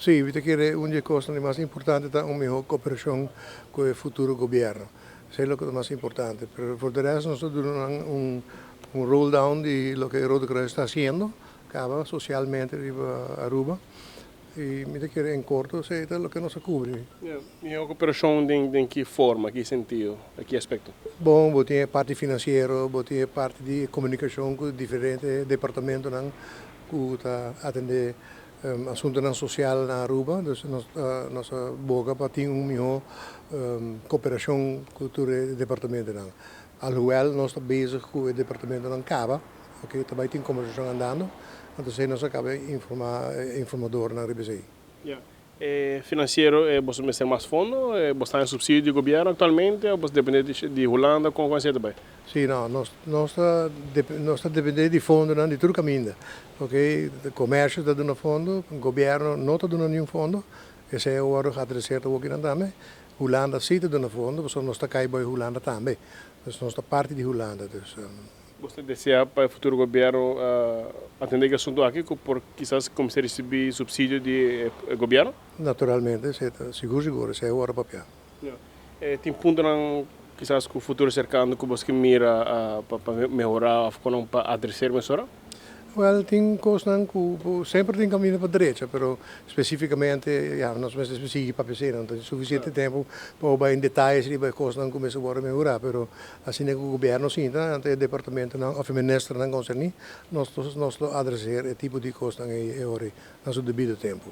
Sì, vi che una cosa más importante è una mejor cooperación con el futuro gobierno. Eso es lo que es más importante. Pero por el resto nosotros tenemos un roll down de lo que el Rode Kruis está haciendo, acaba socialmente a Aruba. E mi che in corto se è lo che non si cubre. E a cooperação em que forma, que sentido, a que aspecto? Bom, botinha parte financeira, botinha parte de comunicação com diferentes departamentos que está atender assuntos social na Aruba, então nossa boca para ter melhor cooperação com o departamento não. Alhoewel nós estamos bezig com o departamento não Caba, ok, também tem conversação andando, então nós acaba informador na RBC. Financeiro, você vai ter mais fundo? Você está em subsídio do governo atualmente? Ou você depende de Holanda? Como você também? Sim, não, nós está dependendo de fundo de todo caminho, ok? O comércio está dando fundo, o governo não está dando nenhum fundo, esse é o hora que está certo aqui também. Holanda sim está dando fundo, mas nós está caindo em Holanda também, então nós está parte de Holanda. Você deseja para o futuro governo atender esse assunto aqui, por quizás começar a receber subsídio do governo? Naturalmente, seguro, esse é o hora para tem ponto quizás com o futuro cercano que você mira para melhorar, para adressar a mesura? Well, tem coisas que sempre tem caminho para a direita, mas especificamente, nós vamos específico para pensar, não tem suficiente tempo para ir em detalhes e para coisas que começam a melhorar, mas assim que o governo sim, o departamento não, o ministro não consegue, nós adressar esse tipo de coisas em nosso devido tempo.